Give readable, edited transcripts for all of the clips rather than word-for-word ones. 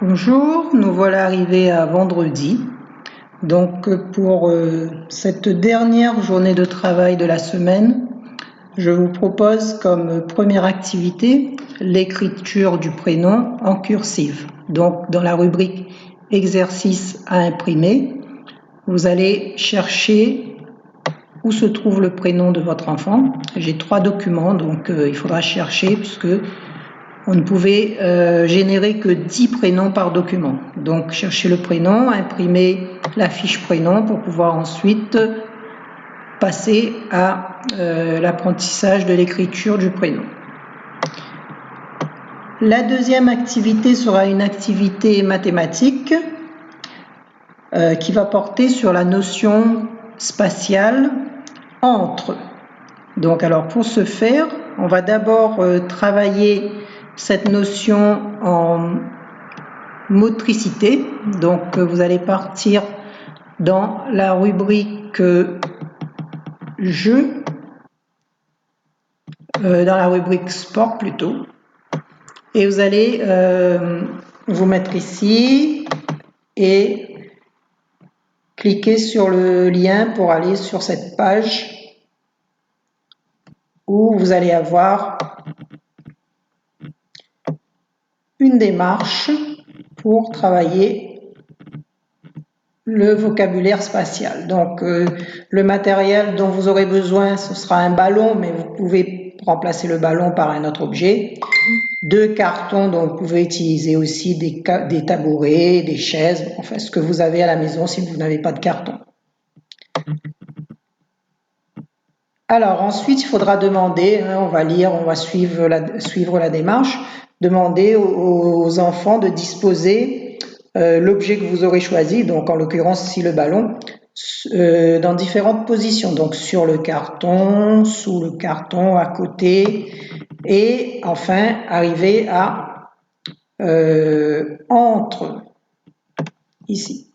Bonjour, nous voilà arrivés à vendredi. Donc pour cette dernière journée de travail de la semaine, je vous propose comme première activité l'écriture du prénom en cursive. Donc dans la rubrique exercice à imprimer, vous allez chercher où se trouve le prénom de votre enfant. J'ai 3 documents, donc il faudra chercher puisque on ne pouvait générer que 10 prénoms par document. Donc chercher le prénom, imprimer la fiche prénom pour pouvoir ensuite passer à l'apprentissage de l'écriture du prénom. La deuxième activité sera une activité mathématique qui va porter sur la notion spatiale entre. Donc alors pour ce faire, on va d'abord travailler cette notion en motricité. Donc vous allez partir dans la rubrique jeu, dans la rubrique sport plutôt, et vous allez vous mettre ici et cliquer sur le lien pour aller sur cette page où vous allez avoir une démarche pour travailler le vocabulaire spatial. Donc le matériel dont vous aurez besoin, ce sera un ballon, mais vous pouvez remplacer le ballon par un autre objet. 2 cartons, donc vous pouvez utiliser aussi des tabourets, des chaises, enfin ce que vous avez à la maison si vous n'avez pas de carton. Alors ensuite, il faudra demander, on va lire, on va suivre la démarche, demander aux enfants de disposer l'objet que vous aurez choisi, donc en l'occurrence ici le ballon, dans différentes positions, donc sur le carton, sous le carton, à côté, et enfin arriver à entre, ici.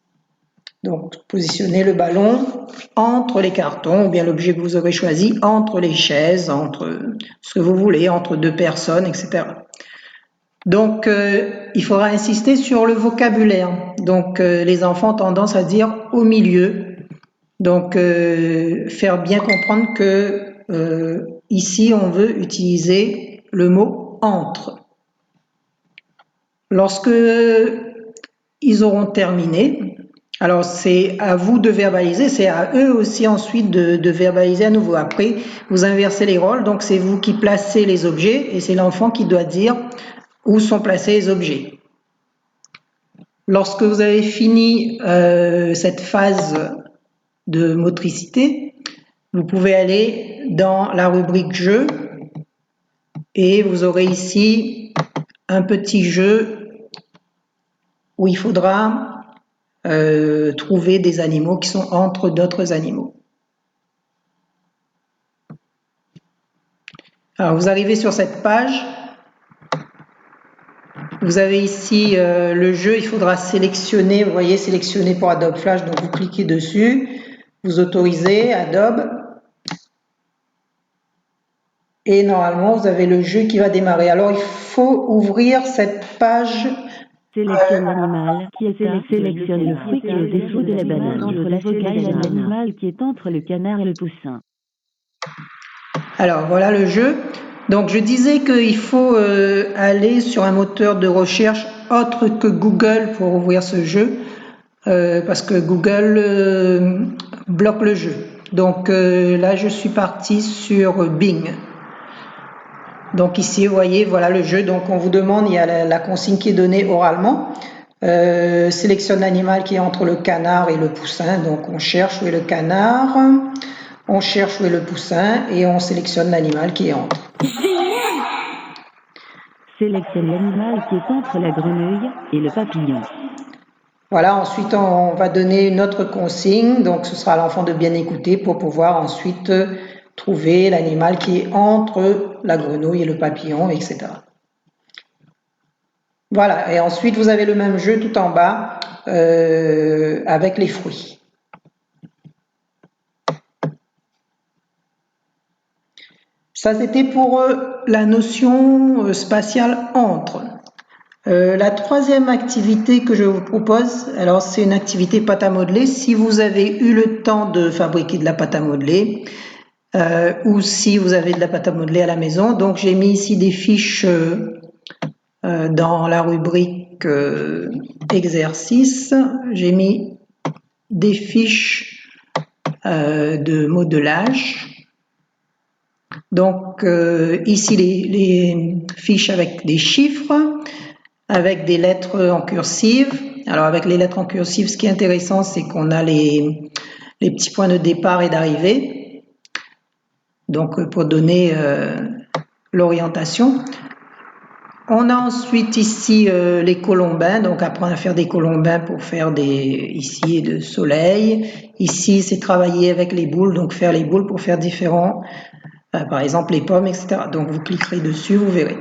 Donc, positionnez le ballon entre les cartons, ou bien l'objet que vous aurez choisi, entre les chaises, entre ce que vous voulez, entre 2 personnes, etc. Donc, il faudra insister sur le vocabulaire. Donc, les enfants ont tendance à dire au milieu. Donc, faire bien comprendre que ici, on veut utiliser le mot entre. Lorsque ils auront terminé, alors c'est à vous de verbaliser, c'est à eux aussi ensuite de verbaliser à nouveau. Après, vous inversez les rôles, donc c'est vous qui placez les objets et c'est l'enfant qui doit dire où sont placés les objets. Lorsque vous avez fini cette phase de motricité, vous pouvez aller dans la rubrique jeu et vous aurez ici un petit jeu où il faudra trouver des animaux qui sont entre d'autres animaux. Alors vous arrivez sur cette page, vous avez ici le jeu, il faudra sélectionner, vous voyez, sélectionner pour Adobe Flash, donc vous cliquez dessus, vous autorisez Adobe, et normalement vous avez le jeu qui va démarrer. Alors il faut ouvrir cette page. Sélectionne l'animal qui est sélectionne le fruit qui est au-dessous de la banane. Entre la vocale et l'animal qui est entre le canard et le poussin. Alors voilà le jeu. Donc je disais qu'il faut aller sur un moteur de recherche autre que Google pour ouvrir ce jeu parce que Google bloque le jeu. Donc là je suis partie sur Bing. Donc ici vous voyez voilà le jeu. Donc on vous demande, il y a la consigne qui est donnée oralement. Sélectionne l'animal qui est entre le canard et le poussin. Donc on cherche où est le canard. On cherche où est le poussin et on sélectionne l'animal qui est entre. Sélectionne l'animal qui est entre la grenouille et le papillon. Voilà, ensuite on va donner une autre consigne, donc ce sera à l'enfant de bien écouter pour pouvoir ensuite trouver l'animal qui est entre la grenouille et le papillon, etc. Voilà, et ensuite vous avez le même jeu tout en bas avec les fruits. Ça, c'était pour la notion spatiale entre. La troisième activité que je vous propose, alors c'est une activité pâte à modeler. Si vous avez eu le temps de fabriquer de la pâte à modeler ou si vous avez de la pâte à modeler à la maison, donc j'ai mis ici des fiches dans la rubrique exercice. J'ai mis des fiches de modelage. Donc ici les fiches avec des chiffres, avec des lettres en cursive. Alors avec les lettres en cursive, ce qui est intéressant, c'est qu'on a les petits points de départ et d'arrivée, donc pour donner l'orientation. On a ensuite ici les colombins, donc apprendre à faire des colombins pour faire ici de soleil. Ici, c'est travailler avec les boules, donc faire les boules pour faire différents, par exemple les pommes, etc. Donc vous cliquerez dessus, vous verrez.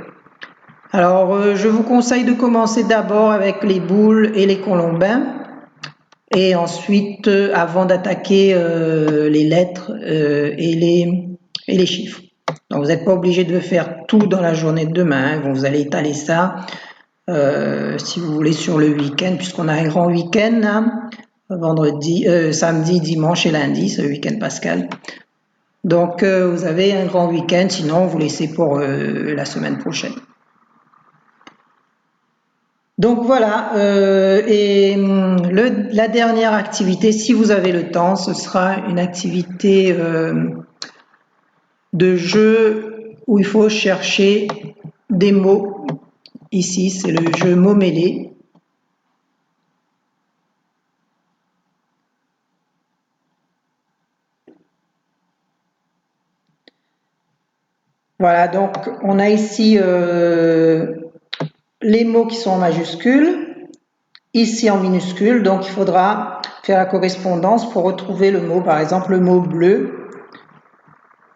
Alors, je vous conseille de commencer d'abord avec les boules et les colombins et ensuite, avant d'attaquer les lettres et les chiffres. Donc, vous n'êtes pas obligé de faire tout dans la journée de demain. Vous allez étaler ça, si vous voulez, sur le week-end, puisqu'on a un grand week-end, hein, samedi, dimanche et lundi, ce week-end pascal. Donc, vous avez un grand week-end, sinon vous laissez pour la semaine prochaine. Donc voilà, la dernière activité, si vous avez le temps, ce sera une activité de jeu où il faut chercher des mots. Ici, c'est le jeu mots mêlés. Voilà, donc on a ici les mots qui sont en majuscules, ici en minuscules, donc il faudra faire la correspondance pour retrouver le mot, par exemple le mot bleu.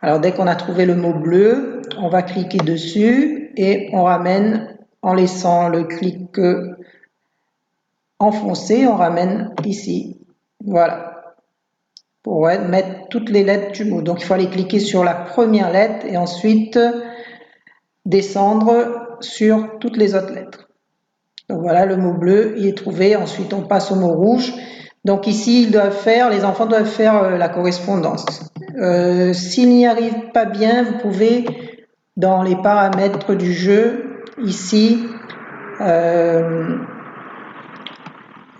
Alors dès qu'on a trouvé le mot bleu, on va cliquer dessus et on ramène, en laissant le clic enfoncé, on ramène ici, voilà, pour mettre toutes les lettres du mot. Donc il faut aller cliquer sur la première lettre et ensuite descendre sur toutes les autres lettres. Donc voilà, le mot bleu il est trouvé. Ensuite on passe au mot rouge. Donc ici les enfants doivent faire la correspondance. S'ils n'y arrivent pas bien, vous pouvez dans les paramètres du jeu ici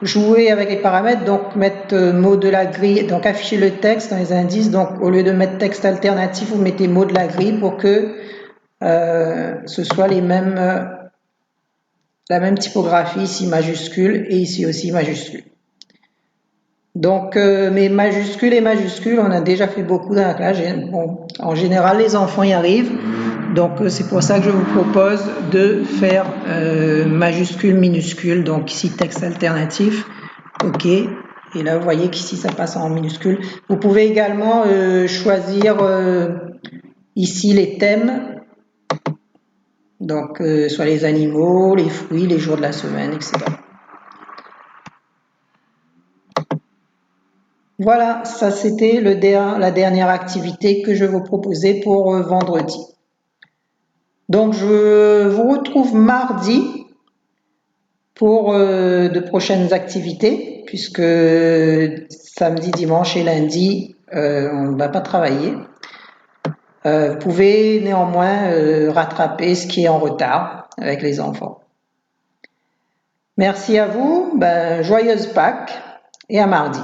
jouer avec les paramètres, donc mettre mot de la grille, donc afficher le texte dans les indices. Donc au lieu de mettre texte alternatif, vous mettez mot de la grille pour que ce soit la même typographie, ici majuscule et ici aussi majuscule. Donc mes majuscules et majuscules, on a déjà fait beaucoup dans la classe. Bon, en général, les enfants y arrivent. Donc c'est pour ça que je vous propose de faire majuscule, minuscule. Donc ici texte alternatif, ok. Et là vous voyez qu'ici ça passe en minuscule. Vous pouvez également choisir ici les thèmes. Donc soit les animaux, les fruits, les jours de la semaine, etc. Voilà, ça c'était la dernière activité que je vous proposais pour vendredi. Donc je vous retrouve mardi pour de prochaines activités, puisque samedi, dimanche et lundi, on ne va pas travailler. Vous pouvez néanmoins rattraper ce qui est en retard avec les enfants. Merci à vous, joyeuse Pâques et à mardi.